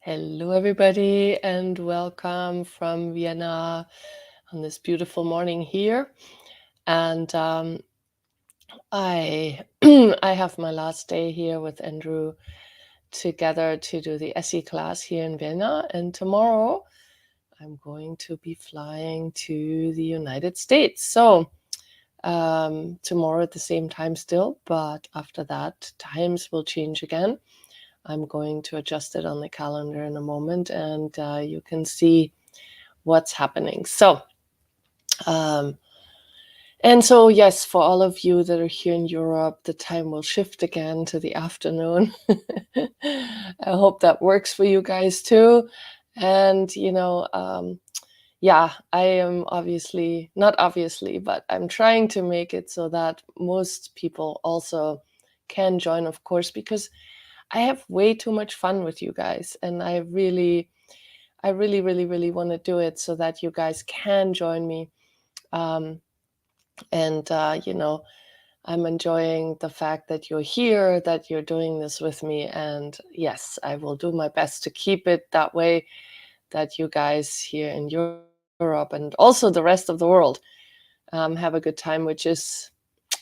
Hello, everybody, and welcome from Vienna on this beautiful morning here. And I I have my last day here with Andrew together to do the SE class here in Vienna. And tomorrow I'm going to be flying to the United States. So tomorrow at the same time still, but after that, times will change again. I'm going to adjust it on the calendar in a moment, and you can see what's happening. So yes, for all of you that are here in Europe, the time will shift again to the afternoon. I hope that works for you guys too. And yeah, I am not obviously, but I'm trying to make it so that most people also can join, of course, because I have way too much fun with you guys, and I really, really want to do it so that you guys can join me. Um, and I'm enjoying the fact that you're here, that you're doing this with me, and yes, I will do my best to keep it that way, that you guys here in Europe and also the rest of the world have a good time, which is,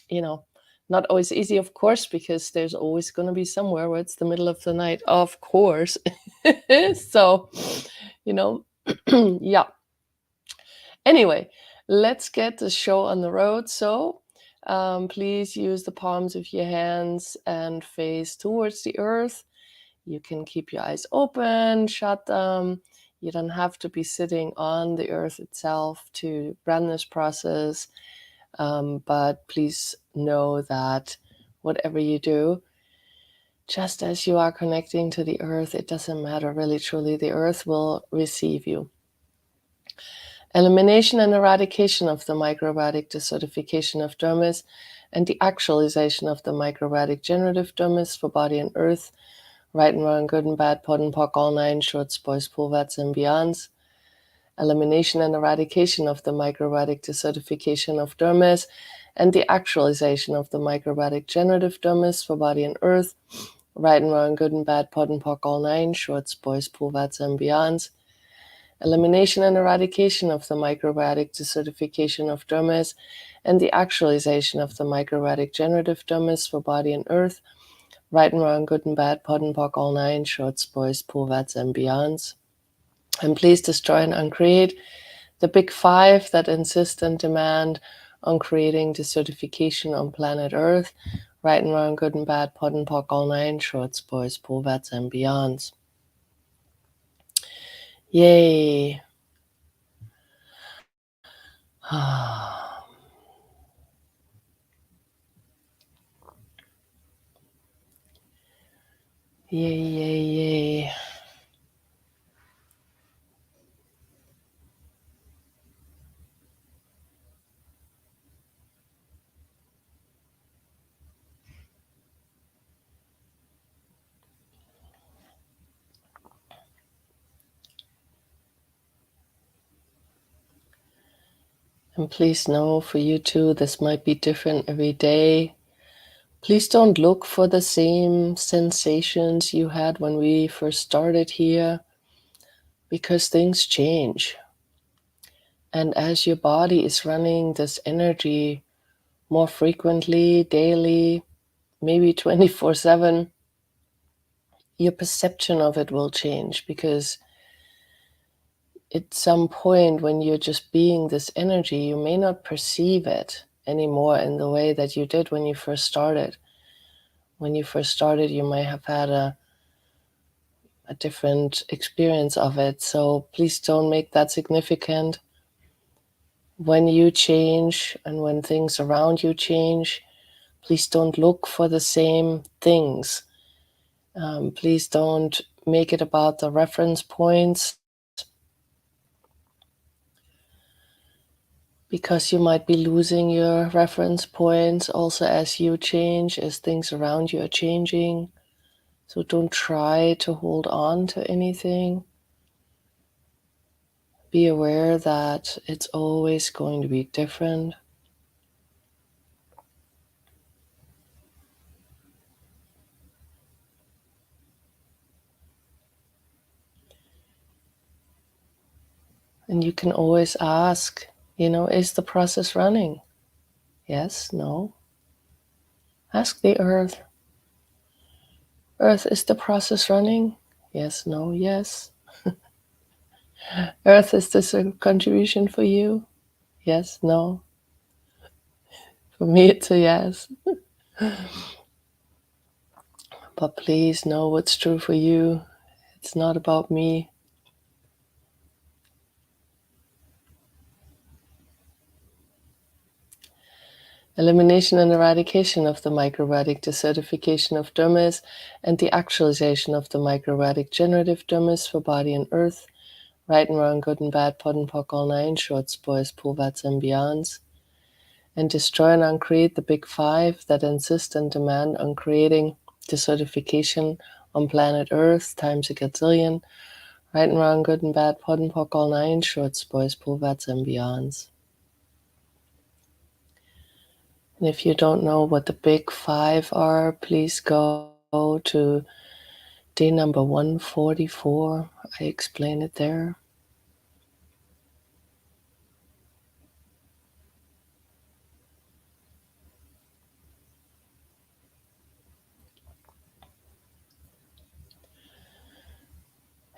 you know, not always easy, of course, because there's always going to be somewhere where it's the middle of the night, of course. So, you know, yeah. Anyway, let's get the show on the road. So, please use the palms of your hands and face towards the earth. You can keep your eyes open, shut them. You don't have to be sitting on the earth itself to run this process. But please know that whatever you do, just as you are connecting to the earth, it doesn't matter really, truly, the earth will receive you. Elimination and eradication of the microbiotic desertification of dermis and the actualization of the microbiotic generative dermis for body and earth, right and wrong, good and bad, pod and poc, all nine, shorts, boys, poolvats, and beyonds. Elimination and eradication of the microbiotic desertification of dermis and the actualization of the microbiotic generative dermis for body and earth, right and wrong, good and bad, pod and poc, all nine, shorts, boys, poolvats, and beyonds. Elimination and eradication of the microbiotic desertification of dermis and the actualization of the microbiotic generative dermis for body and earth, right and wrong, good and bad, pod and poc, all nine, shorts, boys, poolvats, and beyonds. And please destroy and uncreate the big five that insist and demand on creating desertification on planet Earth, right and wrong, good and bad, pod and poc, all nine, shorts, boys, poolvats, and beyonds. Yay. Yay, yay, yay. And please know, for you too, this might be different every day. Please don't look for the same sensations you had when we first started here, because things change. And as your body is running this energy more frequently, daily, maybe 24/7, your perception of it will change, because at some point when you're just being this energy, you may not perceive it anymore in the way that you did when you first started. When you first started, you might have had a different experience of it. So please don't make that significant. When you change and when things around you change, please don't look for the same things. Please don't make it about the reference points, because you might be losing your reference points also as you change, as things around you are changing. So don't try to hold on to anything. Be aware that it's always going to be different. And you can always ask, is the process running? Yes, no. Ask the earth. Earth, is the process running? Yes, no, yes. Earth, is this a contribution for you? Yes, no. For me, it's a yes. But please know what's true for you. It's not about me. Elimination and eradication of the microradic desertification of dermis and the actualization of the microradic generative dermis for body and earth, right and wrong, good and bad, pod and poc, all nine, shorts, boys, pulvats, and beyonds, and destroy and uncreate the big five that insist and demand on creating desertification on planet earth times a gazillion, right and wrong, good and bad, pod and poc, all nine, shorts, boys, pulvats, and beyonds. And if you don't know what the big five are, please go to day number 144. I explain it there.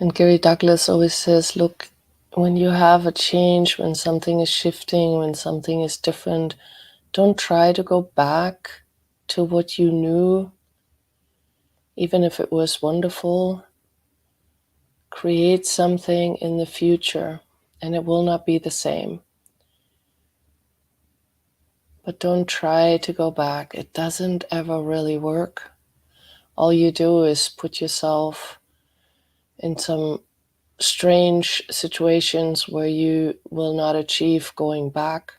And Gary Douglas always says, look, when you have a change, when something is shifting, when something is different, don't try to go back to what you knew, even if it was wonderful. Create something in the future, and it will not be the same. But don't try to go back. It doesn't ever really work. All you do is put yourself in some strange situations where you will not achieve going back.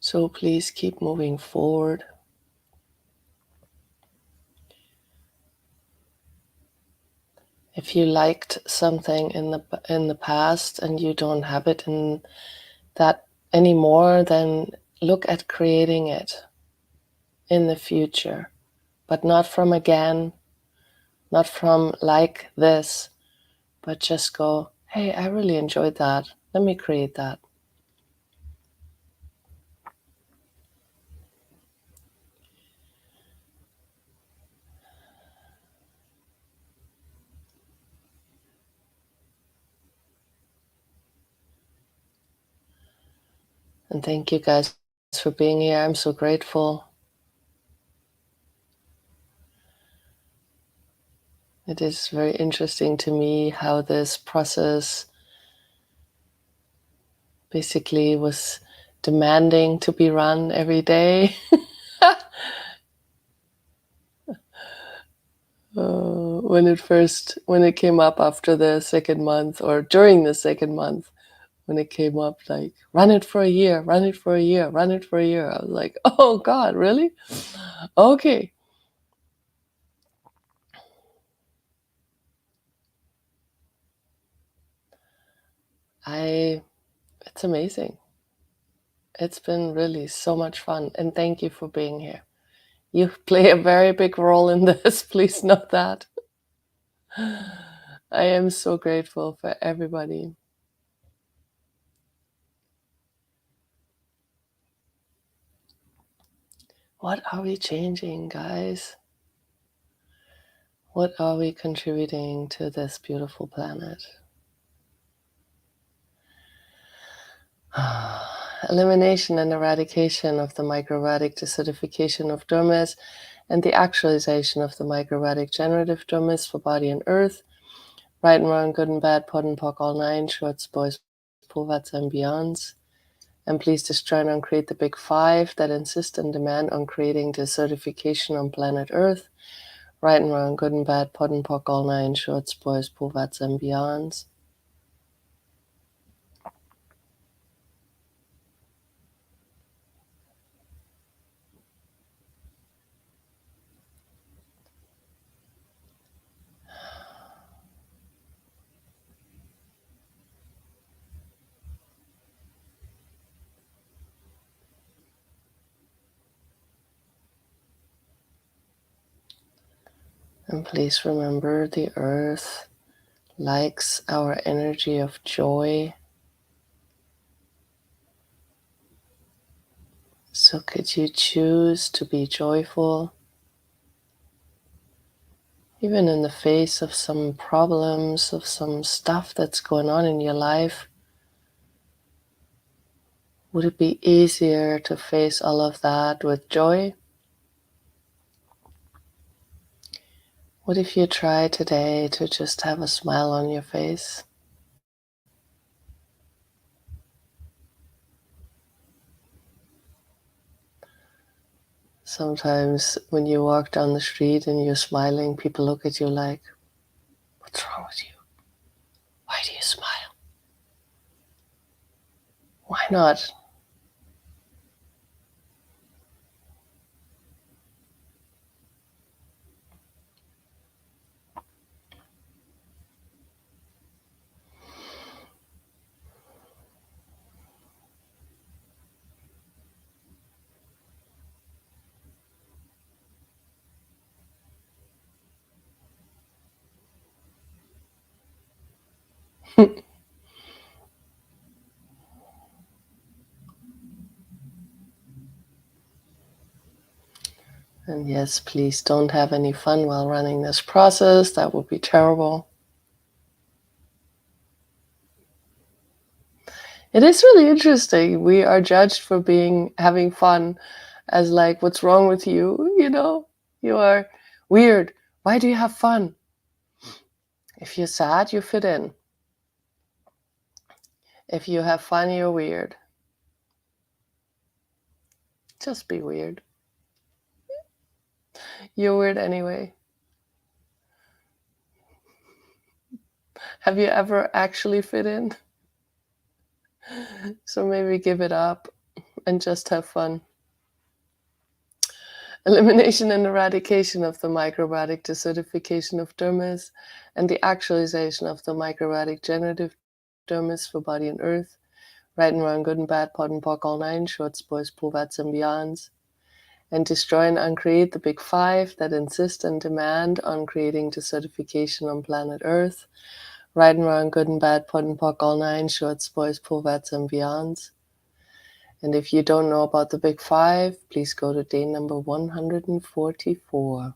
So please keep moving forward. If you liked something in the past and you don't have it in that anymore, then look at creating it in the future, but not from again, not from like this, but just go, hey, I really enjoyed that. Let me create that. And thank you guys for being here. I'm so grateful. It is very interesting to me how this process basically was demanding to be run every day. When it came up after the second month or during the second month, when it came up like, run it for a year, run it for a year, run it for a year. I was like, oh God, really? Okay. It's amazing. It's been really so much fun. And thank you for being here. You play a very big role in this. Please know that. I am so grateful for everybody. What are we changing, guys? What are we contributing to this beautiful planet? Elimination and eradication of the microradic desertification of dermis and the actualization of the microradic generative dermis for body and earth, right and wrong, good and bad, pod and poc, all nine, shorts, boys, pulvats, and beyonds. And please destroy and uncreate the big five that insist and demand on creating desertification on planet earth, right and wrong, good and bad, pod and poc, all nine, shorts, boys, pulvats, and beyonds. And please remember the earth likes our energy of joy. So could you choose to be joyful, even in the face of some problems, of some stuff that's going on in your life? Would it be easier to face all of that with joy? What if you try today to just have a smile on your face? Sometimes when you walk down the street and you're smiling, people look at you like, "What's wrong with you? Why do you smile? Why not?" And yes, please don't have any fun while running this process. That would be terrible. It is really interesting. We are judged for having fun as like, what's wrong with you? You are weird. Why do you have fun? If you're sad, you fit in. If you have fun, you're weird. Just be weird. You're weird anyway. Have you ever actually fit in? So maybe give it up and just have fun. Elimination and eradication of the microbiotic desertification of dermis and the actualization of the microbiotic generative dermis for body and earth. Right and wrong, good and bad, pot and pock, all nine, shorts, boys, poovats, and beyonds. And destroy and uncreate the big five that insist and demand on creating desertification on planet Earth. Right and wrong, good and bad, pot and pock, all nine, shorts, boys, poovats, and beyonds. And if you don't know about the big five, please go to day number 144.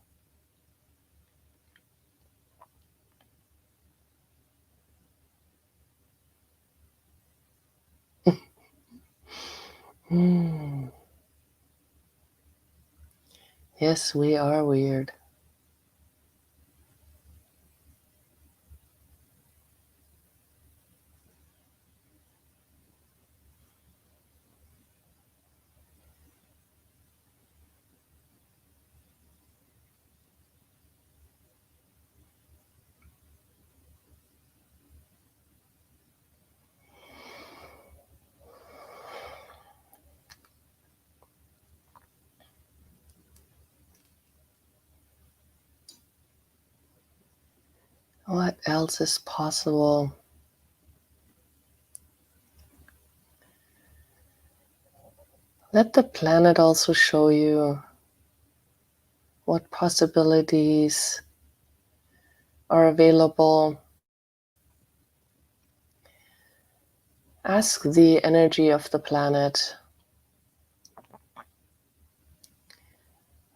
Yes, we are weird. What else is possible? Let the planet also show you what possibilities are available. Ask the energy of the planet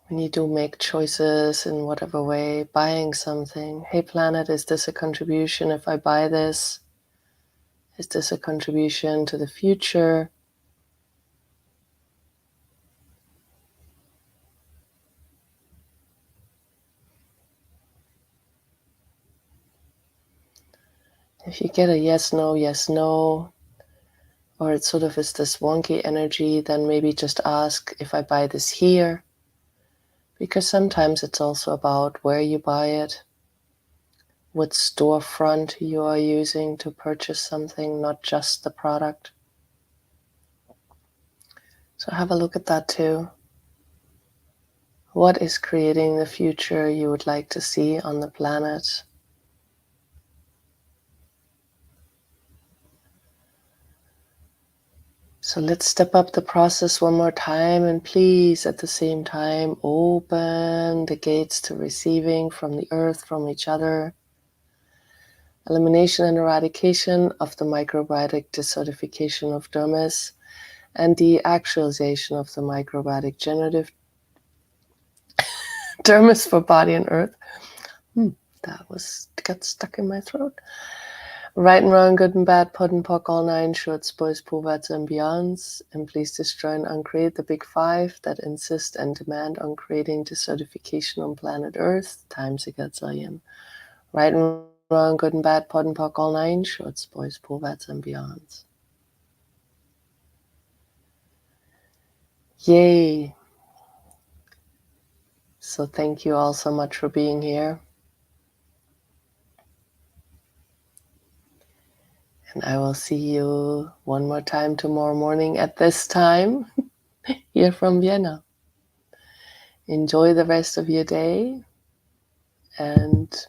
when you do make choices in whatever way, buying something. Hey planet, is this a contribution if I buy this? Is this a contribution to the future? If you get a yes, no, or it sort of is this wonky energy, then maybe just ask if I buy this here. Because sometimes it's also about where you buy it, what storefront you are using to purchase something, not just the product. So have a look at that too. What is creating the future you would like to see on the planet? So let's step up the process one more time, and please at the same time open the gates to receiving from the earth, from each other. Elimination and eradication of the microbiotic desertification of dermis and the actualization of the microbiotic generative dermis for body and earth. That got stuck in my throat. Right and wrong, good and bad, pod and poc, all nine shorts, boys, poverts, and beyonds. And please destroy and uncreate the big five that insist and demand on creating desertification on planet Earth times a gazillion. Right and wrong, good and bad, pod and poc, all nine shorts, boys, poverts, and beyonds. Yay! So thank you all so much for being here. And I will see you one more time tomorrow morning at this time here from Vienna. Enjoy the rest of your day and